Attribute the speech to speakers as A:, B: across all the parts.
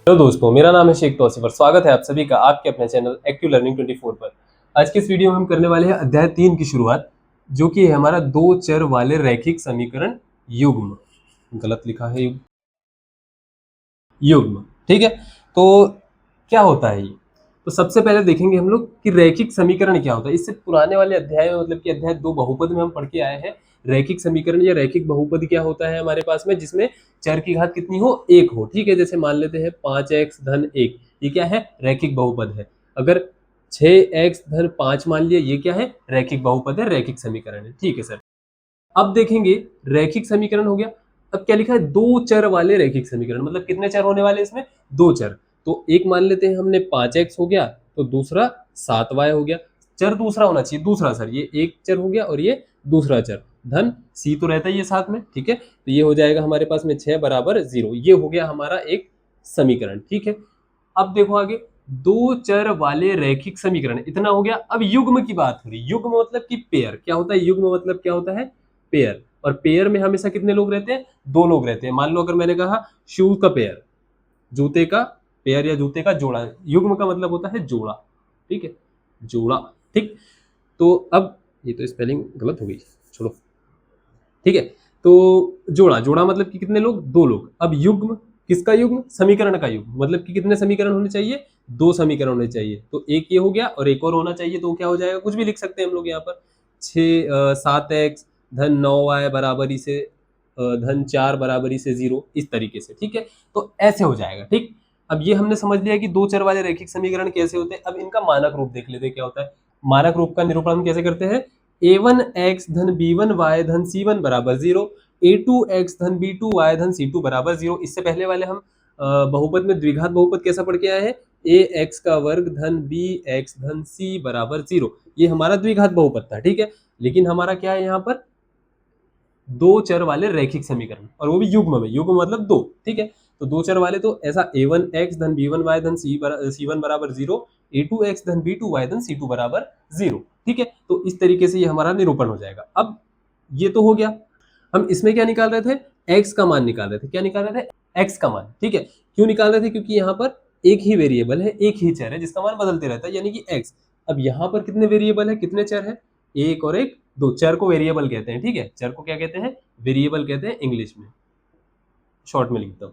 A: Hello दोस्तों, मेरा नाम है शेख तौसीफ और स्वागत है आप सभी का आपके अपने चैनल एक्टिव लर्निंग 24 पर। आज की इस वीडियो में हम करने वाले हैं अध्याय 3 की शुरुआत, जो कि है हमारा दो चर वाले रैखिक समीकरण युग्म। गलत लिखा है युग्म। ठीक है, तो क्या होता है ये? तो सबसे पहले देखेंगे हम लोग कि रैखिक समीकरण क्या होता है। इससे पुराने वाले अध्याय में, मतलब कि अध्याय 2 बहुपद में हम पढ़ के आए हैं रैखिक समीकरण या रैखिक बहुपद क्या होता है हमारे पास में, जिसमें चर की घात कितनी हो, एक हो। ठीक है, जैसे मान लेते हैं 5x धन 1, ये क्या है, रैखिक बहुपद है। अगर 6x धन 5 मान लिया, ये क्या है, रैखिक बहुपद है, रैखिक समीकरण है। ठीक है सर, अब देखेंगे रैखिक समीकरण हो गया। अब क्या लिखा है, दो चर वाले रैखिक समीकरण, मतलब कितने चर होने वाले इसमें, दो चर। तो एक मान लेते हैं हमने 5x हो गया, तो दूसरा 7y हो गया। चर दूसरा होना चाहिए, दूसरा सर, ये एक चर हो गया और ये दूसरा चर, धन c तो रहता ही है साथ में। ठीक है, तो ये हो जाएगा हमारे पास में 6 बराबर 0। ये हो गया हमारा एक समीकरण। ठीक है, अब देखो आगे, दो चर वाले रैखिक समीकरण, इतना हो गया। अब युग्म की बात हो रही, युग्म मतलब कि पेयर। क्या होता है युग्म, मतलब क्या होता है, पेयर। और पेयर में हमेशा कितने लोग रहते हैं, दो लोग रहते हैं। मान लो अगर मैंने कहा शूज का पेयर, जूते का पेयर या जूते का जोड़ा, युग्म का मतलब होता है जोड़ा। ठीक है, जोड़ा। ठीक, तो अब ये तो स्पेलिंग गलत हो गई, छोड़ो। ठीक है, तो जोड़ा, जोड़ा मतलब कि कितने लोग, दो लोग। अब युग्म, किसका युग्म, समीकरण का युग्म, मतलब कि कितने समीकरण होने चाहिए, दो समीकरण होने चाहिए। तो एक ये हो गया और एक और होना चाहिए, तो क्या हो जाएगा, कुछ भी लिख सकते हैं हम लोग यहाँ पर। 7x धन 9y बराबरी से धन 4 बराबरी से 0, इस तरीके से। ठीक है, तो ऐसे हो जाएगा। ठीक, अब ये हमने समझ लिया कि दो चर वाले रैखिक समीकरण कैसे होते हैं। अब इनका मानक रूप देख लेते हैं क्या होता है। मानक रूप का निरूपण हम कैसे करते हैं, a1x धन b1y धन c1 बराबर 0, a2x धन b2y धन c2 बराबर 0। इससे पहले वाले हम बहुपद में द्विघात बहुपद कैसा पढ़ के आए हैं, ax का वर्ग धन bx धन c बराबर 0। ये हमारा द्विघात बहुपद था। ठीक है, लेकिन हमारा क्या है यहाँ पर, दो चर वाले रैखिक समीकरण, और वो भी युग्म में, युग्म मतलब दो। ठीक है, तो दो चर वाले, तो ऐसा a1x धन b1y धन c1 बराबर 0, a2x धन b2y धन c2 बराबर 0। ठीक है, तो इस तरीके से ये हमारा निरूपण हो जाएगा। अब ये तो हो गया। हम इसमें क्या निकाल रहे थे, x का मान निकाल रहे थे। क्या निकाल रहे थे, x का मान। ठीक है, क्यों निकाल रहे थे, क्योंकि यहाँ पर एक ही वेरिएबल है, एक ही चर है जिसका मान बदलते रहता है, यानी कि x। अब यहाँ पर कितने वेरिएबल है, कितने चर है, एक और एक, दो। चर को वेरिएबल कहते हैं। ठीक है, चर को क्या कहते हैं, वेरिएबल कहते हैं इंग्लिश में, शॉर्ट में लिखता हूं।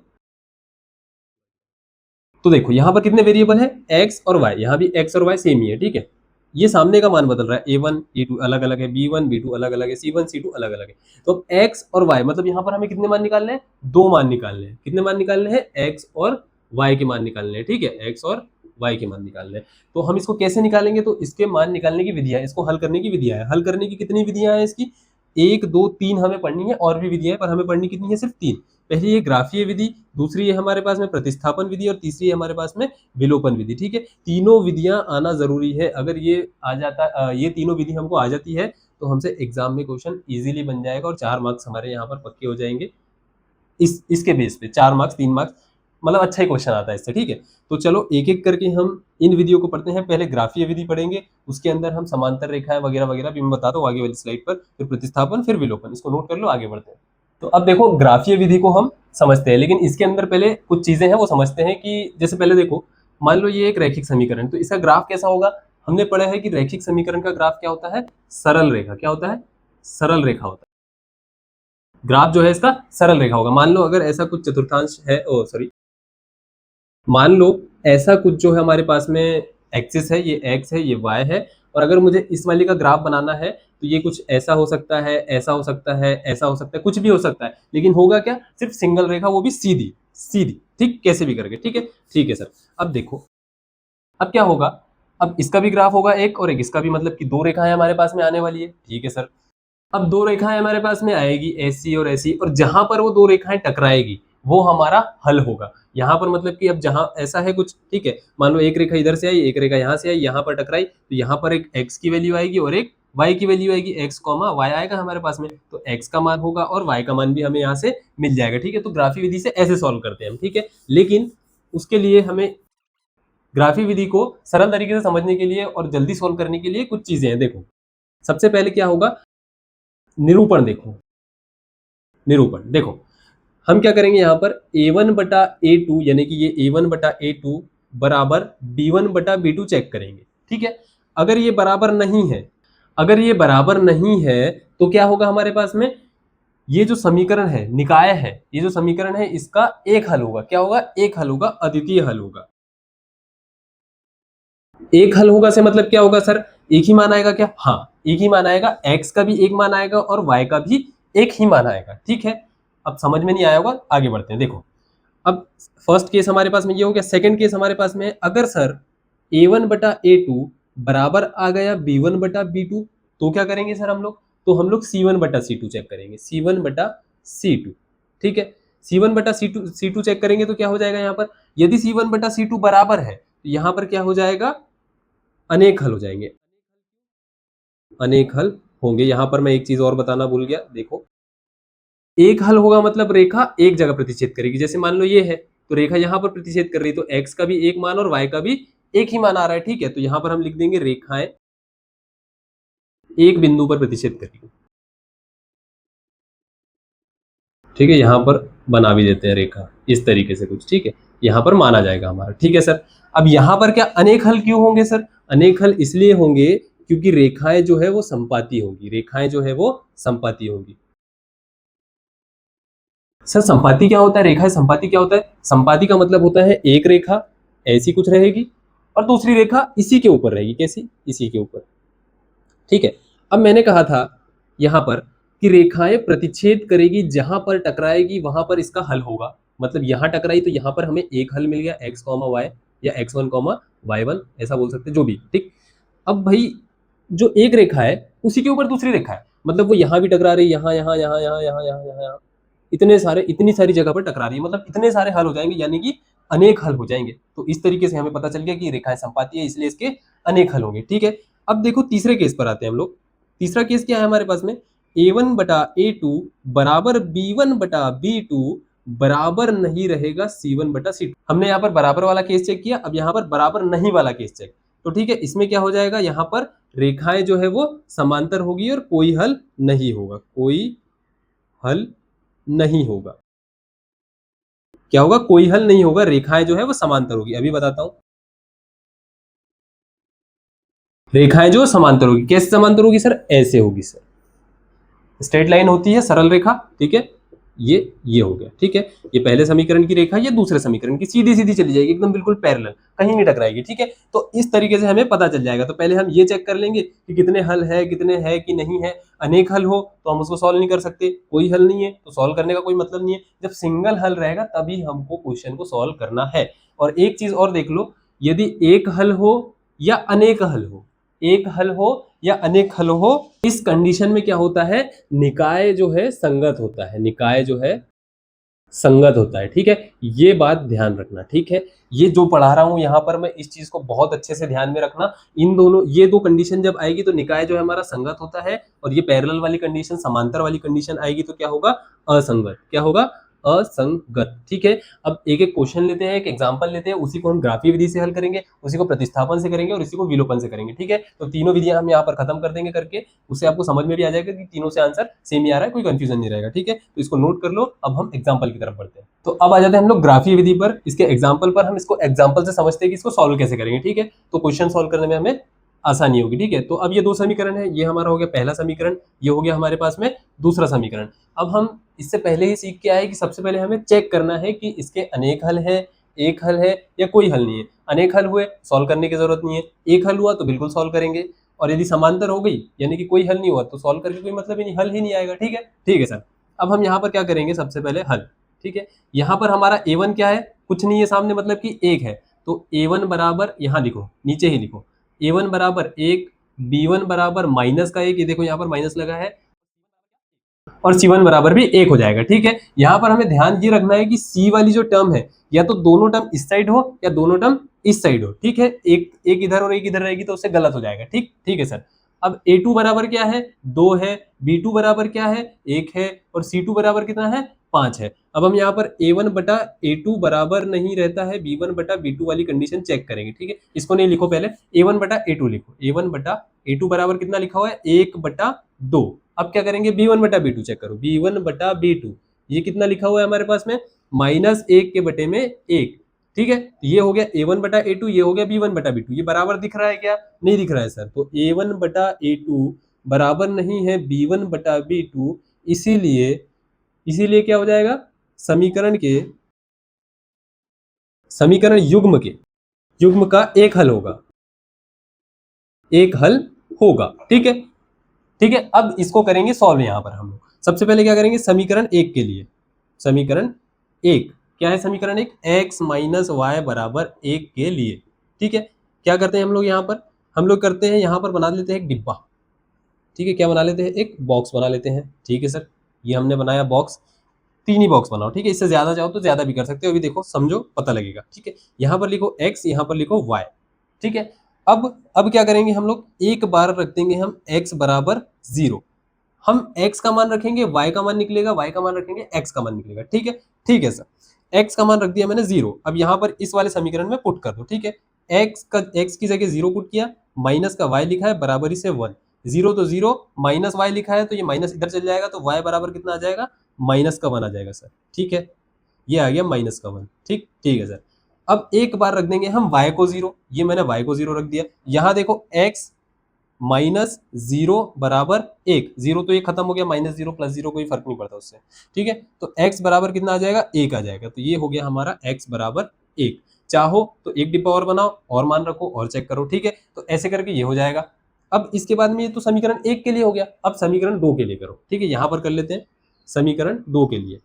A: तो देखो यहाँ पर कितने वेरिएबल है, x और y, यहाँ भी x और y सेम ही है। ठीक है, ये सामने का मान बदल रहा है, a1 a2 अलग अलग है, b1 b2 अलग अलग है, c1 c2 अलग अलग है। तो अब x और y, मतलब यहाँ पर हमें कितने मान निकालने हैं, दो मान निकालने हैं। कितने मान निकालने हैं, x और y के मान निकालने हैं। ठीक है, x और y के मान निकालने हैं। तो हम इसको कैसे निकालेंगे, तो इसके मान निकालने की विधियां, इसको हल करने की विधियां है। हल करने की कितनी विधियां हैं इसकी, एक दो तीन हमें पढ़नी है, और भी विधियां है, पर हमें पढ़नी कितनी है, सिर्फ तीन। पहली ये ग्राफीय विधि, दूसरी है हमारे पास में प्रतिस्थापन विधि, और तीसरी है हमारे पास में विलोपन विधि। ठीक है, तीनों विधियां आना जरूरी है। अगर ये आ जाता, ये तीनों विधि हमको आ जाती है, तो हमसे एग्जाम में क्वेश्चन इजीली बन जाएगा और 4 मार्क्स हमारे यहाँ पर पक्के हो जाएंगे। इसके बेस पे 4 मार्क्स, 3 मार्क्स, मतलब अच्छा ही क्वेश्चन आता है इससे। ठीक है, तो चलो एक एक करके हम इन विधियों को पढ़ते हैं। पहले ग्राफीय विधि पढ़ेंगे, उसके अंदर हम समांतर रेखाएं वगैरह वगैरह भी मैं बताता हूँ आगे वाली स्लाइड पर, फिर प्रतिस्थापन, फिर विलोपन। इसको नोट कर लो, आगे बढ़ते हैं। तो अब देखो ग्राफीय विधि को हम समझते हैं, लेकिन इसके अंदर पहले कुछ चीजें हैं वो समझते हैं। कि जैसे पहले देखो, मान लो ये एक रैखिक समीकरण, तो इसका ग्राफ कैसा होगा। हमने पढ़ा है कि रैखिक समीकरण का ग्राफ क्या होता है, सरल रेखा। क्या होता है, सरल रेखा होता है। ग्राफ जो है इसका सरल रेखा होगा। मान लो अगर ऐसा कुछ चतुर्थांश है, ओ सॉरी, मान लो ऐसा कुछ जो है हमारे पास में एक्सिस है, ये x है, ये y है, और अगर मुझे इस वाली का ग्राफ बनाना है, तो ये कुछ ऐसा हो सकता है, ऐसा हो सकता है, ऐसा हो सकता है, कुछ भी हो सकता है, लेकिन होगा क्या, सिर्फ सिंगल रेखा, वो भी सीधी सीधी। ठीक, कैसे भी करके। ठीक है, ठीक है सर। अब देखो, अब क्या होगा, अब इसका भी ग्राफ होगा एक, और एक इसका भी, मतलब कि दो रेखाएं हमारे पास में आने वाली है। ठीक है सर, अब दो रेखाएं हमारे पास में आएगी, ऐसी और ऐसी, और जहां पर वो दो रेखाएं टकराएगी वो हमारा हल होगा। यहाँ पर मतलब कि अब जहां ऐसा है कुछ, ठीक है, मान लो एक रेखा इधर से आई, एक रेखा यहाँ से आई, यहाँ पर टकराई, तो यहाँ पर एक x की वैल्यू आएगी और एक y की वैल्यू आएगी। x कॉमा y आएगा हमारे पास में, तो x का मान होगा और y का मान भी हमें यहाँ से मिल जाएगा। ठीक है, तो ग्राफी विधि से ऐसे सॉल्व करते हैं हम। ठीक है, लेकिन उसके लिए हमें ग्राफी विधि को सरल तरीके से समझने के लिए और जल्दी सॉल्व करने के लिए कुछ चीजें हैं। देखो, सबसे पहले क्या होगा, निरूपण देखो। निरूपण देखो, हम क्या करेंगे यहाँ पर a1/a2 यानी कि ये a1/a2 बराबर b1/b2 चेक करेंगे। ठीक है, अगर ये बराबर नहीं है, अगर ये बराबर नहीं है तो क्या होगा हमारे पास में, ये जो समीकरण है, निकाय है, ये जो समीकरण है इसका एक हल होगा। क्या होगा? एक हल होगा, अद्वितीय हल होगा। एक हल होगा से मतलब क्या होगा सर? एक ही मान आएगा क्या? हाँ, एक ही मान आएगा, x का भी एक मान आएगा और y का भी एक ही मान आएगा। ठीक है, अब समझ में नहीं आया होगा, आगे बढ़ते हैं। देखो, अब फर्स्ट केस हमारे पास में ये हो गया। सेकंड केस हमारे पास में है, अगर सर a1/a2 बराबर आ गया b1/b2 तो क्या करेंगे सर हम लोग? तो हम लोग c1/c2 चेक करेंगे, c1/c2। ठीक है, c1/c2 चेक करेंगे तो क्या हो जाएगा यहाँ पर? यदि c1/c2 बराबर है तो यहाँ पर क्या हो जाएगा? अनेक हल हो जाएंगे, अनेक हल होंगे। यहाँ पर मैं एक चीज और बताना भूल गया, देखो, एक हल होगा मतलब रेखा एक जगह प्रतिच्छेद करेगी। जैसे मान लो ये है, तो रेखा यहाँ पर प्रतिच्छेद कर रही है, तो x का भी एक मान और y का भी एक ही मान आ रहा है। ठीक है, तो यहाँ पर हम लिख देंगे रेखाएं एक बिंदु पर प्रतिच्छेद करेगी। ठीक है, यहाँ पर बना भी देते हैं रेखा इस तरीके से कुछ। ठीक है, यहाँ पर माना जाएगा हमारा। ठीक है सर, अब यहाँ पर क्या अनेक हल क्यों होंगे सर? अनेक हल इसलिए होंगे क्योंकि रेखाएं जो है वो संपाती होंगी, रेखाएं जो है वो संपाती होंगी। सर संपाती क्या होता है? रेखा संपाती क्या होता है? संपाती का मतलब होता है एक रेखा ऐसी कुछ रहेगी और दूसरी रेखा इसी के ऊपर रहेगी। कैसी? इसी के ऊपर। ठीक है, अब मैंने कहा था यहाँ पर कि रेखाएं प्रतिच्छेद करेगी, जहां पर टकराएगी वहां पर इसका हल होगा। मतलब यहाँ टकराई तो यहाँ पर हमें एक हल मिल गया, x, y या x1, y1 ऐसा बोल सकते, जो भी। ठीक, अब भाई जो एक रेखा है उसी के ऊपर दूसरी रेखा है, मतलब वो यहाँ भी टकरा रही है, यहाँ यहाँ यहाँ यहाँ यहाँ यहाँ यहाँ यहाँ, इतने सारे, इतनी सारी जगह पर टकरा रही है, मतलब इतने सारे हल हो जाएंगे, यानी कि अनेक हल हो जाएंगे। तो इस तरीके से हमें पता चल गया कि रेखाएं संपाती है, इसलिए इसके अनेक हल होंगे। ठीक है, अब देखो तीसरे केस पर आते हैं हम लोग। तीसरा केस क्या है हमारे पास में? a1/a2 बराबर b1/b2 बराबर नहीं रहेगा c1/c2। हमने यहाँ पर बराबर वाला केस चेक किया, अब यहाँ पर बराबर नहीं वाला केस चेक। तो ठीक है, इसमें क्या हो जाएगा? यहाँ पर रेखाएं जो है वो समांतर होगी और कोई हल नहीं होगा, कोई हल नहीं होगा। क्या होगा? कोई हल नहीं होगा, रेखाएं जो है वो समांतर होगी। अभी बताता हूं, रेखाएं जो समांतर होगी, कैसे समांतर होगी सर? ऐसे होगी सर, स्ट्रेट लाइन होती है, सरल रेखा। ठीक है, ये हो गया। ठीक है, ये पहले समीकरण की रेखा, ये दूसरे समीकरण की सीधी सीधी चली जाएगी, एकदम बिल्कुल पैरेलल, कहीं नहीं टकराएगी। ठीक है, तो इस तरीके से हमें पता चल जाएगा। तो पहले हम ये चेक कर लेंगे कि कितने हल है, कितने है कि नहीं है। अनेक हल हो तो हम उसको सॉल्व नहीं कर सकते, कोई हल नहीं है तो सॉल्व करने का कोई मतलब नहीं है। जब सिंगल हल रहेगा तभी हमको क्वेश्चन को सॉल्व करना है। और एक चीज और देख लो, यदि एक हल हो या अनेक हल हो, एक हल हो या अनेक हल हो, इस कंडीशन में क्या होता है? निकाय जो है संगत होता है, निकाय जो है संगत होता है। ठीक है, ये बात ध्यान रखना। ठीक है, ये जो पढ़ा रहा हूं यहाँ पर मैं, इस चीज को बहुत अच्छे से ध्यान में रखना। इन दोनों, ये दो कंडीशन जब आएगी तो निकाय जो है हमारा संगत होता है, और ये पैरेलल वाली कंडीशन, समांतर वाली कंडीशन आएगी तो क्या होगा? असंगत। क्या होगा? असंगत। ठीक है, अब एक एक क्वेश्चन लेते हैं, एक एग्जांपल लेते हैं, उसी को हम ग्राफीय विधि से हल करेंगे, उसी को प्रतिस्थापन से करेंगे और इसी को विलोपन से करेंगे। ठीक है, तो तीनों विधियां हम यहाँ पर खत्म कर देंगे करके, उससे आपको समझ में भी आ जाएगा कि तीनों से आंसर सेम ही आ रहा है, कोई कंफ्यूजन नहीं रहेगा। ठीक है, तो इसको नोट कर लो। अब हम एग्जाम्पल की तरफ बढ़ते हैं। तो अब आ जाते हैं हम लोग ग्राफीय विधि पर, इसके एग्जाम्पल पर। हम इसको एग्जाम्पल से समझते हैं कि इसको सॉल्व कैसे करेंगे। ठीक है, तो क्वेश्चन सॉल्व करने में हमें आसानी होगी। ठीक है, तो अब ये दो समीकरण है, ये हमारा हो गया पहला समीकरण, ये हो गया हमारे पास में दूसरा समीकरण। अब हम इससे पहले ही सीख के आए कि सबसे पहले हमें चेक करना है कि इसके अनेक हल है, एक हल है या कोई हल नहीं है। अनेक हल हुए सॉल्व करने की जरूरत नहीं है, एक हल हुआ तो बिल्कुल सॉल्व करेंगे, और यदि समांतर हो गई यानी कि कोई हल नहीं हुआ तो सॉल्व करके कोई मतलब ही नहीं, हल ही नहीं आएगा। ठीक है, ठीक है सर। अब हम यहाँ पर क्या करेंगे? सबसे पहले हल। ठीक है, यहाँ पर हमारा a1 क्या है? कुछ नहीं है सामने, मतलब कि एक है, तो a1 बराबर, यहाँ लिखो, नीचे ही लिखो, a1 बराबर एक, b1 बराबर माइनस का एक, ये देखो यहाँ पर माइनस लगा है, और C1 बराबर भी एक हो जाएगा। ठीक है, यहाँ पर हमें ध्यान ये रखना है कि C वाली जो टर्म है, या तो दोनों टर्म इस साइड हो या दोनों टर्म इस साइड हो। ठीक है, एक एक इधर और एक इधर रहेगी तो उससे गलत हो जाएगा। ठीक, ठीक है सर। अब a2 बराबर क्या है? 2 है, b2 बराबर क्या है? 1 है, और c2 बराबर कितना है? 5 है। अब हम यहाँ पर a1/a2 बराबर नहीं रहता है b1/b2 वाली कंडीशन चेक करेंगे। ठीक है, इसको नहीं लिखो, पहले a1/a2 लिखो। a1/a2 बराबर कितना लिखा हुआ है? 1/2। अब क्या करेंगे? b1/b2 चेक करो, b1/b2 ये कितना लिखा हुआ है हमारे पास में, -1 के बटे में 1, ठीक है। तो ये हो गया a1 बटा a2, ये हो गया b1 बटा b2। ये बराबर दिख रहा है क्या, नहीं दिख रहा है सर। तो a1 बटा a2 बराबर नहीं है b1 बटा b2, इसीलिए इसीलिए क्या हो जाएगा, समीकरण युग्म का एक हल होगा, एक हल होगा, ठीक है। ठीक है, अब इसको करेंगे सॉल्व। यहाँ पर हम लोग सबसे पहले क्या करेंगे, समीकरण एक के लिए, समीकरण एक क्या है, समीकरण एक x माइनस वाई बराबर 1 के लिए, ठीक है। क्या करते हैं हम लोग यहाँ पर, हम लोग करते हैं यहाँ पर बना लेते हैं एक डिब्बा, ठीक है। क्या बना लेते हैं, एक बॉक्स बना लेते हैं, ठीक है सर। ये हमने बनाया बॉक्स, 3 ही बॉक्स बनाओ, ठीक है। इससे ज्यादा चाहो तो ज्यादा भी कर सकते हो, अभी देखो समझो पता लगेगा, ठीक है। यहाँ पर लिखो x, यहाँ पर लिखो y, ठीक है। अब क्या करेंगे हम लोग, एक बार रख देंगे हम x बराबर 0, हम x का मान रखेंगे, y का मान निकलेगा, y का मान रखेंगे, x का मान निकलेगा, ठीक है। ठीक है सर, x का मान रख दिया मैंने 0। अब यहाँ पर इस वाले समीकरण में पुट कर दो, ठीक है। x की जगह 0 पुट किया, माइनस का y लिखा है, बराबरी से 1, 0 तो 0, माइनस y लिखा है तो ये माइनस इधर चल जाएगा, तो y बराबर कितना आ जाएगा, -1 आ जाएगा सर, ठीक है। ये आ गया -1, ठीक ठीक है सर। अब एक बार रख देंगे हम y को 0, ये मैंने y को 0 रख दिया। यहाँ देखो x -0 बराबर 1, 0 तो ये खत्म हो गया, -0 + 0 कोई फर्क नहीं पड़ता उससे, ठीक है। तो x बराबर कितना आ जाएगा, 1 आ जाएगा। तो ये हो गया हमारा x बराबर 1। चाहो तो एक डिब्बा और बनाओ और मान रखो और चेक करो, ठीक है। तो ऐसे करके ये हो जाएगा। अब इसके बाद में ये तो समीकरण 1 के लिए हो गया, अब समीकरण 2 के लिए करो, ठीक है। यहाँ पर कर लेते हैं समीकरण 2 के लिए।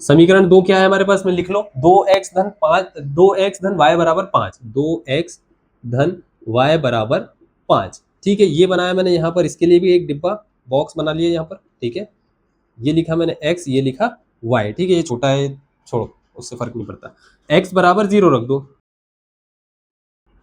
A: समीकरण 2 क्या है हमारे पास में, लिख लो, 2x धन 5, 2x धन y बराबर 5, 2x धन y बराबर 5, ठीक है। ये बनाया मैंने यहाँ पर, इसके लिए भी एक डिब्बा बॉक्स बना लिया यहाँ पर, ठीक है। ये लिखा मैंने x, ये लिखा y, ठीक है। ये छोटा है, छोड़ो, उससे फर्क नहीं पड़ता। x बराबर 0 रख दो,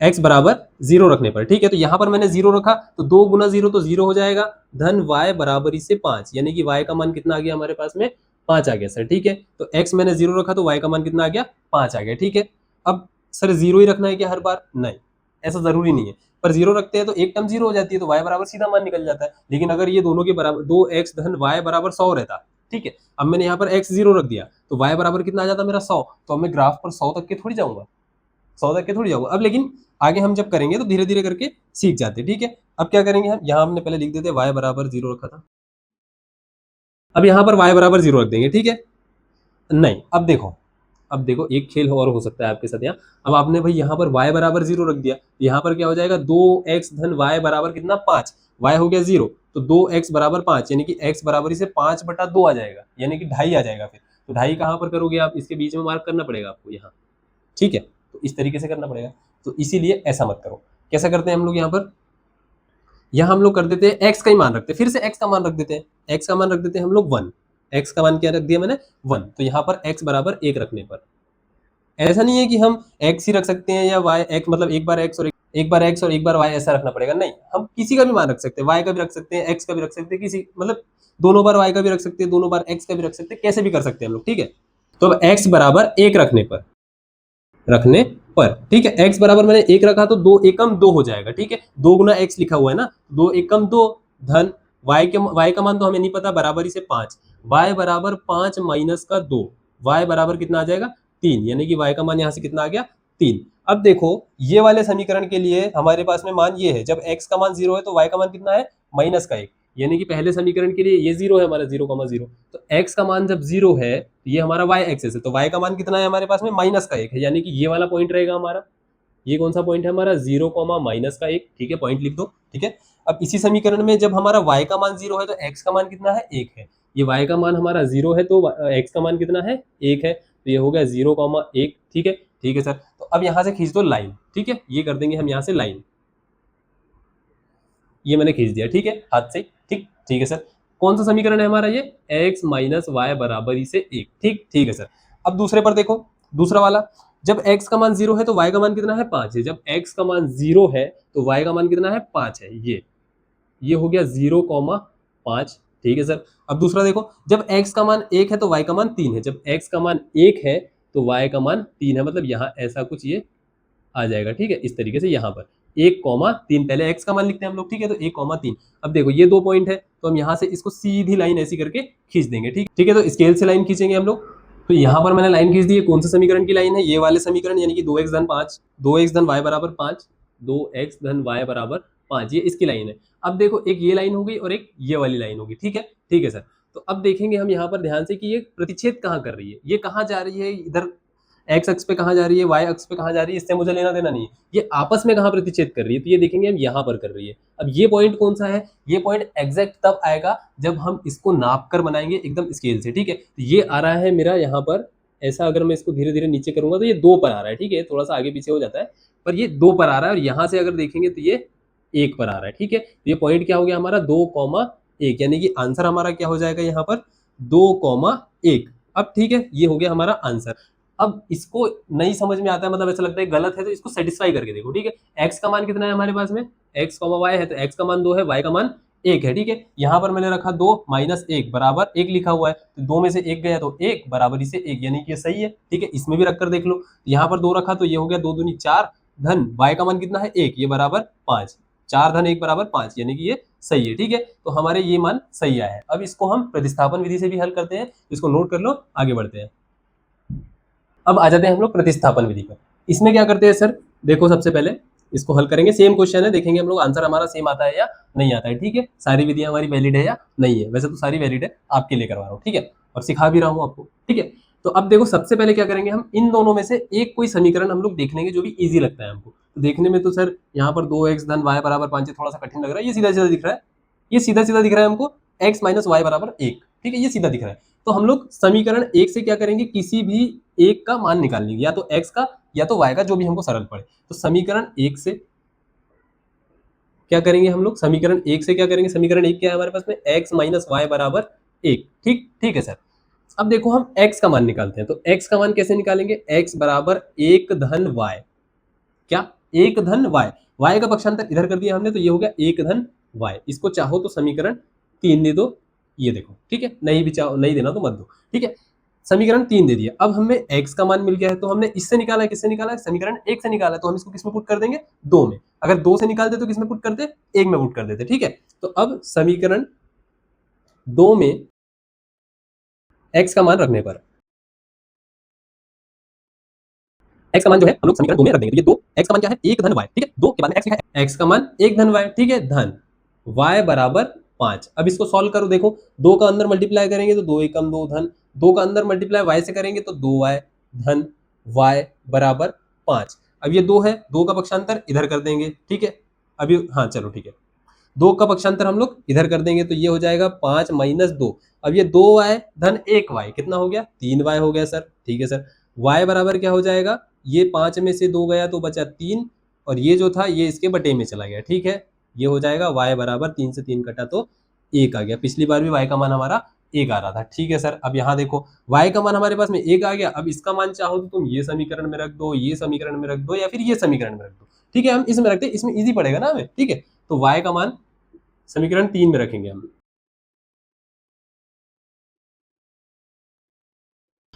A: x बराबर 0 रखने पर, ठीक है। तो यहाँ पर मैंने 0 रखा, तो 2 गुना 0 तो 0 हो जाएगा, धन y बराबरी से 5, यानी कि y का मान कितना आ गया हमारे पास में, 5 आ गया सर, ठीक है। तो x मैंने 0 रखा तो y का मान कितना आ गया, 5 आ गया, ठीक है। अब सर 0 ही रखना है क्या हर बार, नहीं, ऐसा जरूरी नहीं है। पर 0 रखते हैं तो एक टर्म 0 हो जाती है, तो y बराबर सीधा मान निकल जाता है। लेकिन अगर ये दोनों के बराबर 2x धन y बराबर 100 रहता, ठीक है। अब मैंने यहाँ पर x 0 रख दिया, तो y बराबर कितना आ जाता मेरा, 100। तो अब मैं ग्राफ पर 100 तक के थोड़ी जाऊंगा, 100 तक के थोड़ी जाऊंगा। अब लेकिन आगे हम जब करेंगे तो धीरे धीरे करके सीख जाते, ठीक है। अब क्या करेंगे हम, यहाँ हमने पहले लिख देते y बराबर 0 रखा था, अब यहाँ पर y बराबर 0 रख देंगे, ठीक है। नहीं, अब देखो एक खेल और हो सकता है आपके साथ यहाँ। अब आपने भाई यहाँ पर y बराबर 0 रख दिया, यहाँ पर क्या हो जाएगा, 2x धन y बराबर कितना, 5, y हो गया 0, तो 2x बराबर 5, यानी कि x बराबरी से 5/2 आ जाएगा, यानी कि 2.5 आ जाएगा। फिर तो 2.5 कहाँ पर करोगे आप, इसके बीच में मार्क करना पड़ेगा आपको यहाँ, ठीक है। तो इस तरीके से करना पड़ेगा, तो इसीलिए ऐसा मत करो। कैसा करते हैं हम लोग यहाँ पर, यहाँ हम लोग कर देते हैं x का ही मान रखते हैं, फिर से x का मान रख देते हैं, x का मान रख देते हैं हम लोग 1, x का मान क्या रख दिया मैंने, 1। तो यहाँ पर x बराबर 1 रखने पर, ऐसा नहीं है कि हम x ही रख सकते हैं या y, x मतलब एक बार x और एक बार y ऐसा रखना पड़ेगा, नहीं, हम किसी का भी मान रख सकते हैं, y का भी रख सकते हैं, x का भी रख सकते हैं, किसी मतलब दोनों बार y का भी रख सकते हैं, दोनों बार x का भी रख सकते हैं, कैसे भी कर सकते हैं हम लोग, ठीक है। तो अब x बराबर 1 रखने पर, ठीक है। x बराबर मैंने 1 रखा तो 2 एकम 2 हो जाएगा, ठीक है। 2 गुना x लिखा हुआ है ना, 2 एकम 2, धन y का मान तो हमें नहीं पता, बराबरी से 5, y बराबर 5 माइनस का 2, y बराबर कितना आ जाएगा, 3, यानी कि y का मान यहाँ से कितना आ गया, 3। अब देखो ये वाले समीकरण के लिए हमारे पास में मान ये है, जब x का मान 0 है तो y का मान कितना है, -1, यानी कि पहले समीकरण के लिए ये 0 है हमारा, 0,0। तो x का मान जब 0 है तो ये हमारा y एक्सेस है, तो y का मान कितना है हमारे पास में, -1 है, यानी कि ये वाला पॉइंट रहेगा हमारा। ये कौन सा पॉइंट है हमारा, 0, -1, ठीक है, पॉइंट लिख दो, ठीक है। अब इसी समीकरण में जब हमारा y का मान 0 है तो x का मान कितना है, 1 है। ये y का मान हमारा 0 है तो x का मान कितना है, 1 है, तो ये हो गया 0,1, ठीक है सर। तो अब यहाँ से खींच दो लाइन, ठीक है, ये कर देंगे हम यहाँ से लाइन, ये मैंने खींच दिया, ठीक है, हाथ से, ठीक है सर। कौन सा समीकरण है हमारा ये, x माइनस वाई बराबरी से 1, ठीक है सर। अब दूसरे पर देखो, दूसरा वाला, जब x का मान 0 है तो y का मान कितना है, 5 है। जब x का मान 0 है तो y का मान कितना है, 5 है। ये हो गया 0,5, ठीक है सर। अब दूसरा देखो, जब x का मान 1 है तो y का मान 3 है। जब x का मान 1 है तो y का मान 3 है, मतलब यहाँ ऐसा कुछ ये आ जाएगा, ठीक है, इस तरीके से यहाँ पर 1,3 पहले x का मान लिखते हैं हम लोग, ठीक है। तो 1,3। अब देखो ये 2 पॉइंट है, तो हम यहाँ से इसको सीधी लाइन ऐसी करके खींच देंगे, ठीक है। तो स्केल से लाइन खींचेंगे हम लोग। तो यहाँ पर मैंने लाइन खींच दी है, कौन से समीकरण की लाइन है, ये वाले समीकरण, यानी कि 2x धन 5, 2x धन y बराबर 5, 2x धन y बराबर 5, ये इसकी लाइन है। अब देखो एक ये लाइन होगी और एक ये वाली लाइन होगी, ठीक है सर। तो अब देखेंगे हम यहाँ पर ध्यान से कि ये प्रतिच्छेद कहाँ कर रही है, ये कहाँ जा रही है, इधर एक्स अक्ष पे कहाँ जा रही है, वाई अक्ष पे कहाँ जा रही है, इससे मुझे लेना देना नहीं है। ये आपस में कहाँ प्रतिच्छेद कर रही है, तो ये देखेंगे हम यहाँ पर कर रही है। अब ये पॉइंट कौन सा है, ये पॉइंट एग्जैक्ट तब आएगा जब हम इसको नाप कर बनाएंगे एकदम स्केल से, ठीक है। तो ये आ रहा है मेरा यहाँ पर ऐसा, अगर मैं इसको धीरे धीरे नीचे करूंगा तो ये 2 पर आ रहा है, ठीक है। थोड़ा सा आगे पीछे हो जाता है, पर ये 2 पर आ रहा है, और यहाँ से अगर देखेंगे तो ये 1 पर आ रहा है, ठीक है। तो ये पॉइंट क्या हो गया हमारा 2,1, यानी कि आंसर हमारा क्या हो जाएगा यहाँ पर 2,1। अब ठीक है, ये हो गया हमारा आंसर। अब इसको नहीं समझ में आता है, मतलब ऐसा लगता है गलत है, तो इसको सेटिस्फाई करके देखो, ठीक है। एक्स का मान कितना है हमारे पास में, एक्स वाई है, तो एक्स का मान 2 है, वाई का मान 1 है, ठीक है। यहाँ पर मैंने रखा 2 माइनस 1 बराबर 1 लिखा हुआ है, तो 2 में से 1 गया तो 1 बराबर से 1, यानी कि ये सही है, ठीक है। इसमें भी रखकर देख लो, यहाँ पर 2 रखा तो ये हो गया 2 दूनी 4 धन वाई का मान कितना है 1, ये बराबर 5, 4 धन 1 बराबर 5, यानी कि ये सही है, ठीक है। तो हमारे ये मान सही आया है। अब इसको हम प्रतिस्थापन विधि से भी हल करते हैं, इसको नोट कर लो, आगे बढ़ते हैं। अब आ जाते हैं हम लोग प्रतिस्थापन विधि पर। इसमें क्या करते हैं सर, देखो सबसे पहले इसको हल करेंगे, सेम क्वेश्चन है, देखेंगे हम लोग आंसर हमारा सेम आता है या नहीं आता है, ठीक है। सारी विधियां हमारी वैलिड है या नहीं है, वैसे तो सारी वैलिड है, आपके लिए करवा रहा हूँ, ठीक है, और सिखा भी रहा हूँ आपको, ठीक है। तो अब देखो सबसे पहले क्या करेंगे, हम इन दोनों में से एक कोई समीकरण हम लोग देख लेंगे जो भी ईजी लगता है हमको। तो देखने में तो सर यहाँ पर 2x धन y बराबर 5 थोड़ा सा कठिन लग रहा है, ये सीधा सीधा दिख रहा है, ये सीधा सीधा दिख रहा है हमको, x माइनस वाई बराबर 1, ठीक है, ये सीधा दिख रहा है। तो हम लोग समीकरण 1 से क्या करेंगे, किसी भी एक का मान निकाल लेंगे, या तो x का या तो y का, जो भी हमको सरल पड़े। तो समीकरण 1 से क्या करेंगे हम लोग, समीकरण 1 से क्या करेंगे, समीकरण 1 क्या है हमारे पास में, x माइनस वाई बराबर 1, ठीक है सर। अब देखो हम x का मान निकालते हैं, तो x का मान कैसे निकालेंगे, x बराबर 1 धन y, क्या 1 धन y, y का पक्षांतर इधर कर दिया हमने, तो ये हो गया 1 धन y। इसको चाहो तो समीकरण 3 दे दो, ये देखो, ठीक है, नहीं भी चाहो, नहीं देना तो मत दो, ठीक है। समीकरण 3 दे दिया। अब हमें x का मान मिल गया है, तो हमने इससे निकाला है, किससे निकाला है, समीकरण 1 से निकाला है, तो हम इसको किसमें पुट कर देंगे, 2 में। अगर 2 से निकालते तो किसमें पुट करते, 1 में पुट कर देते, ठीक है। तो अब समीकरण 2 में x का मान रखने पर, x का मान जो है हम लोग समीकरण 2 में रख देंगे, तो ये 2 x का मान क्या है 1 धन y, ठीक है, 2 के बाद में x लिखा है, x का मान 1 धन y, ठीक है, धन y बराबर 5। अब इसको सॉल्व करो, देखो 2 का अंदर मल्टीप्लाई करेंगे तो 2 एकम 2 धन, 2 का अंदर मल्टीप्लाई y से करेंगे तो 2y धन y बराबर 5। अब ये 2 है, 2 का पक्षांतर इधर कर देंगे, ठीक है। अभी हाँ चलो ठीक है, 2 का पक्षांतर हम लोग इधर कर देंगे, तो ये हो जाएगा 5 माइनस 2। अब ये 2y धन 1y कितना हो गया, 3y हो गया सर, ठीक है सर। y बराबर क्या हो जाएगा, ये 5 में से 2 गया तो बचा 3, और ये जो था ये इसके बटे में चला गया, ठीक है। ये हो जाएगा y बराबर 3 से 3 कटा तो 1 आ गया। पिछली बार भी y का मान हमारा 1 आ रहा था, ठीक है सर। अब यहाँ देखो y का मान हमारे पास में 1 आ गया। अब इसका मान चाहो तो तुम ये समीकरण में रख दो, ये समीकरण में रख दो, या फिर ये समीकरण में रख दो, ठीक है। हम इसमें रखते हैं, इसमें ईजी पड़ेगा ना हमें, ठीक है। तो y का मान समीकरण 3 में रखेंगे हम।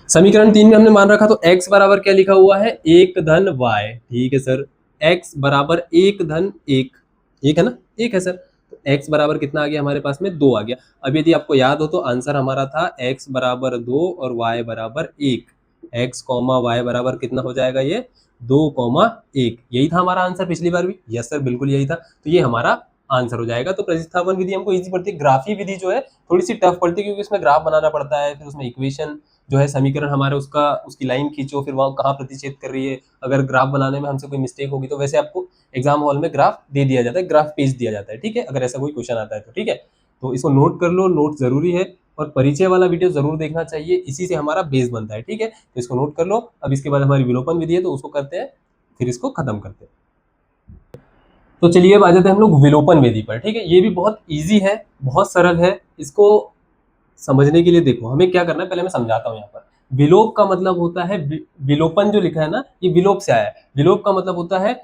A: समीकरण 3 में हमने मान रखा, तो x बराबर क्या लिखा हुआ है, 1 धन y, ठीक है सर। x बराबर 1 धन 1, 1 है ना, 1 है सर। तो x बराबर कितना आ गया हमारे पास में, 2 आ गया। अब यदि आपको याद हो तो आंसर हमारा था x बराबर 2 और y बराबर 1, x कॉमा y बराबर कितना हो जाएगा, ये 2,1। यही था हमारा आंसर पिछली बार भी, यस सर बिल्कुल यही था। तो ये हमारा आंसर हो जाएगा। तो प्रतिस्थापन विधि हमको इजी पड़ती है, ग्राफी विधि जो है थोड़ी सी टफ पड़ती है, क्योंकि उसमें ग्राफ बनाना पड़ता है, फिर उसमें इक्वेशन जो है समीकरण हमारे उसका उसकी लाइन खींचो, फिर वहाँ कहाँ प्रतिच्छेद कर रही है, अगर ग्राफ बनाने में हमसे कोई मिस्टेक होगी तो वैसे आपको एग्जाम हॉल में ग्राफ दे दिया जाता है, ग्राफ पेज दिया जाता है, ठीक है, अगर ऐसा कोई क्वेश्चन आता है तो, ठीक है। तो इसको नोट कर लो, नोट जरूरी है, और परिचय वाला वीडियो जरूर देखना चाहिए, इसी से हमारा बेस बनता है, ठीक है। तो इसको नोट कर लो। अब इसके बाद हमारी विलोपन विधि है, तो उसको करते हैं, फिर इसको खत्म करते हैं। तो चलिए अब आ जाते हैं हम लोग विलोपन विधि पर, ठीक है। ये भी बहुत ईजी है, बहुत सरल है। इसको समझने के लिए देखो हमें क्या करना है, पहले मैं समझाता हूँ। यहाँ पर विलोप का मतलब होता है, विलोपन जो लिखा है ना, ये विलोप से आया है। विलोप का मतलब होता है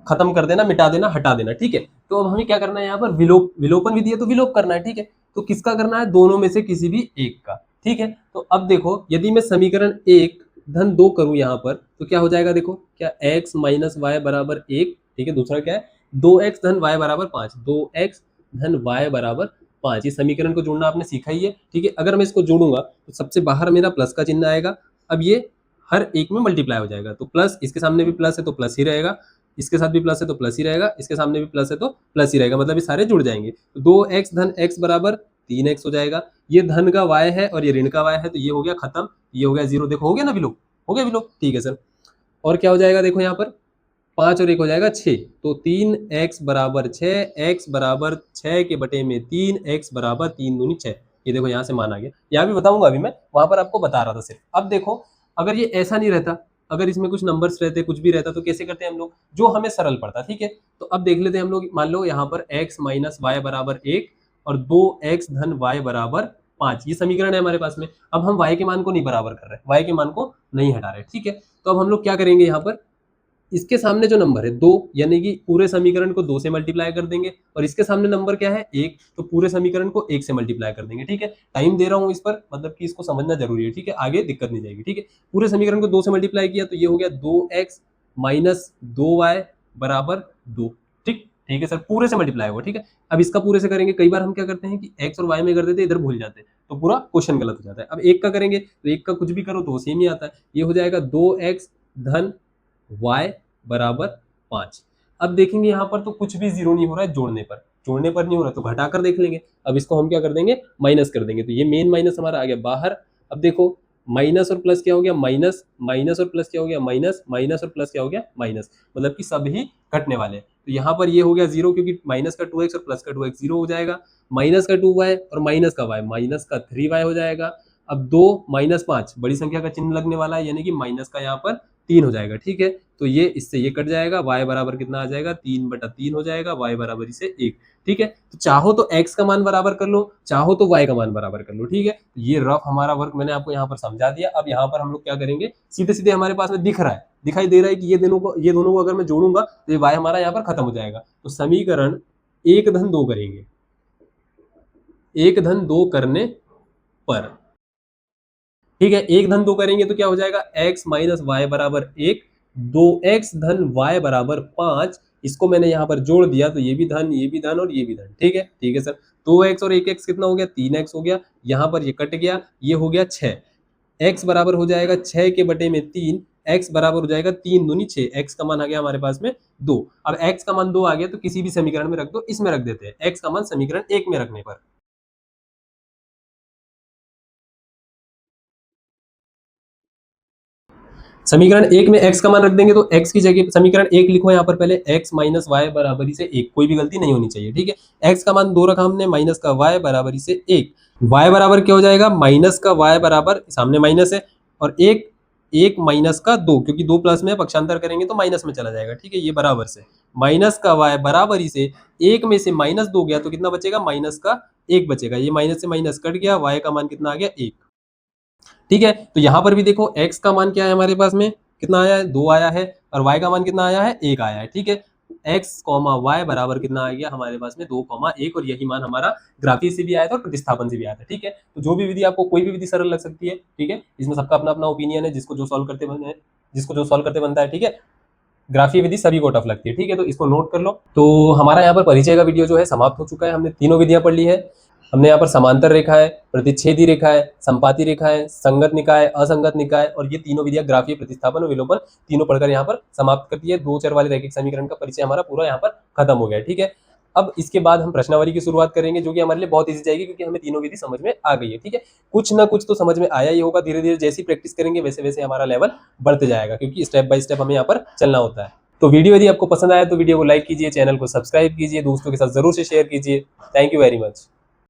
A: खत्म कर देना, मिटा देना, हटा देना, ठीक है। तो अब हमें क्या करना है, यहाँ पर विलोपन विधि है तो विलोप करना है, ठीक है। तो किसका करना है, दोनों में से किसी भी एक का, ठीक है। तो अब देखो यदि मैं समीकरण 1 धन 2 करूं यहाँ पर, तो क्या हो जाएगा, देखो क्या x माइनस वाई बराबर 1 ठीक है। दूसरा क्या है, 2x धन y बराबर 5, 2x धन y बराबर 5। इस समीकरण को जोड़ना आपने सीखा ही है, ठीक है। अगर मैं इसको जोड़ूंगा तो सबसे बाहर मेरा प्लस का चिन्ह आएगा। अब ये हर एक में मल्टीप्लाई हो जाएगा, तो प्लस, इसके सामने भी प्लस है तो प्लस ही रहेगा, इसके साथ भी प्लस है तो प्लस ही रहेगा, इसके सामने भी प्लस है तो प्लस ही रहेगा, मतलब ये सारे जुड़ जाएंगे। तो 2x धन x बराबर 3x हो जाएगा। ये धन का y है और ये ऋण का y है, तो ये हो गया खत्म, ये हो गया जीरो। देखो हो गया ना विलोप, हो गया विलोप, ठीक है सर। और क्या हो जाएगा, देखो यहाँ पर 5 और 1 हो जाएगा 6, तो 3x बराबर 6, x बराबर 6 के बटे में 3, x बराबर 3 दूनी 6। ये देखो यहाँ से मान आ गया, यहाँ भी बताऊंगा अभी मैं, वहां पर आपको बता रहा था सिर्फ। अब देखो अगर ये ऐसा नहीं रहता, अगर इसमें कुछ नंबर्स रहते, कुछ भी रहता, तो कैसे करते हैं हम लोग, जो हमें सरल पड़ता, ठीक है। तो अब देख लेते हैं हम लोग, मान लो यहाँ पर x माइनस वाई बराबर 1 और 2x धन y बराबर 5, ये समीकरण है हमारे पास में। अब हम y के मान को नहीं बराबर कर रहे, y के मान को नहीं हटा रहे, ठीक है। तो अब हम लोग क्या करेंगे, यहाँ पर इसके सामने जो नंबर है 2, यानी कि पूरे समीकरण को 2 से मल्टीप्लाई कर देंगे, और इसके सामने नंबर क्या है 1, तो पूरे समीकरण को 1 से मल्टीप्लाई कर देंगे, ठीक है। टाइम दे रहा हूं इस पर, मतलब कि इसको समझना जरूरी है, ठीक है, आगे दिक्कत नहीं जाएगी, ठीक है। पूरे समीकरण को 2 से मल्टीप्लाई किया तो ये हो गया 2x माइनस 2y बराबर 2, ठीक, ठीक है सर, पूरे से मल्टीप्लाई होगा, ठीक है। अब इसका पूरे से करेंगे, कई बार हम क्या करते हैं कि x और y में कर देते हैं, इधर भूल जाते हैं, तो पूरा क्वेश्चन गलत हो जाता है। अब एक का करेंगे तो एक का कुछ भी करो तो सेम ही आता है, ये हो जाएगा 2x धन y बराबर 5। अब देखेंगे यहाँ पर तो कुछ भी जीरो नहीं हो रहा है, जोड़ने पर नहीं हो रहा, तो घटाकर देख लेंगे। अब इसको हम क्या कर देंगे, माइनस कर देंगे, तो ये मेन माइनस हमारा आ गया बाहर। अब देखो माइनस और प्लस क्या हो गया, माइनस, माइनस और प्लस क्या हो गया, माइनस, माइनस और प्लस क्या हो गया, माइनस, मतलब कि सभी कटने वाले हैं। तो यहाँ पर ये हो गया जीरो, क्योंकि माइनस का 2x और प्लस का 2x जीरो हो जाएगा, माइनस का 2y और माइनस का y, माइनस का 3y हो जाएगा। अब 2 माइनस 5 बड़ी संख्या का चिन्ह लगने वाला है, यानी कि माइनस का यहाँ पर 3 हो जाएगा, ठीक है। तो ये इससे ये कट जाएगा, y बराबर कितना आ जाएगा, 3/3 हो जाएगा, y बराबर इसे 1, ठीक है। तो चाहो तो x का मान बराबर कर लो, चाहो तो y का मान बराबर कर लो, ठीक है। ये रफ हमारा वर्क मैंने आपको यहाँ पर समझा दिया। अब यहाँ पर हम लोग क्या करेंगे, सीधे सीधे हमारे पास में दिख रहा है, दिखाई दे रहा है कि ये दोनों को अगर मैं जोड़ूंगा तो ये y हमारा यहाँ पर खत्म हो जाएगा। तो समीकरण 1 धन 2 करेंगे, 1 धन 2 करने पर, ठीक है, 1 धन 2 करेंगे तो क्या हो जाएगा, x माइनस वाई बराबर 1, 2x धन y बराबर 5। इसको मैंने यहाँ पर जोड़ दिया तो ये भी धन, ये भी धन और ये भी धन, ठीक है सर। 2x और 1x कितना हो गया, 3x हो गया, यहाँ पर ये कट गया, ये हो गया 6, x बराबर हो जाएगा 6 के बटे में 3, x बराबर हो जाएगा 3 दूनी 6, x का मान आ गया हमारे पास में 2। अब x का मान 2 आ गया तो किसी भी समीकरण में रख दो, इसमें रख देते हैं x का मान समीकरण 1 में रखने पर। समीकरण 1 में x का मान रख देंगे तो x की जगह समीकरण 1 लिखो यहाँ पर पहले, x माइनस वाई बराबरी से 1, कोई भी गलती नहीं होनी चाहिए, ठीक है। x का मान 2 रखा हमने, माइनस का y बराबरी से 1, y बराबर क्या हो जाएगा, माइनस का y बराबर, सामने माइनस है, और 1 माइनस का 2, क्योंकि 2 प्लस में पक्षांतर करेंगे तो माइनस में चला जाएगा, ठीक है। ये बराबर से माइनस का y बराबरी से 1 में से माइनस 2 गया तो कितना बचेगा, माइनस का 1 बचेगा, ये माइनस से माइनस कट गया, y का मान कितना आ गया, 1, ठीक है। तो यहां पर भी देखो x का मान क्या है हमारे पास में, कितना आया है, 2 आया है, और y का मान कितना आया है, 1 आया है, ठीक है। x, y बराबर कितना आ गया हमारे पास में 2, 1, और यही मान हमारा ग्राफी से भी आया था और प्रतिस्थापन से भी आया था, ठीक है। तो जो भी विधि आपको, कोई भी विधि सरल लग सकती है, ठीक है, इसमें सबका अपना अपना ओपिनियन है, जिसको जो सॉल्व करते बनता है, ठीक है। ग्राफीय विधि सभी को टफ लगती है, ठीक है, तो इसको नोट कर लो। तो हमारा यहाँ पर परिचय का वीडियो जो है समाप्त हो चुका है। हमने तीनों विधियां पढ़ ली है। हमने यहाँ पर समांतर रेखा है, प्रतिच्छेदी रेखा है, संपाती रेखा है, संगत निकाय, असंगत निकाय, और ये तीनों विधियां ग्राफीय, प्रतिस्थापन और विलोपन तीनों पढ़कर यहाँ पर समाप्त करती है। 2 चर वाले रैखिक समीकरण का परिचय हमारा पूरा यहाँ पर खत्म हो गया है, ठीक है। अब इसके बाद हम प्रश्नावली की शुरुआत करेंगे, जो कि हमारे लिए बहुत ईजी जाएगी, क्योंकि हमें तीनों विधि समझ में आ गई है, ठीक है। कुछ ना कुछ तो समझ में आया ही होगा, धीरे धीरे जैसी प्रैक्टिस करेंगे वैसे वैसे हमारा लेवल बढ़ते जाएगा, क्योंकि स्टेप बाय स्टेप हमें यहाँ पर चलना होता है। तो वीडियो यदि आपको पसंद आया तो वीडियो को लाइक कीजिए, चैनल को सब्सक्राइब कीजिए, दोस्तों के साथ जरूर से शेयर कीजिए। Thank you very much.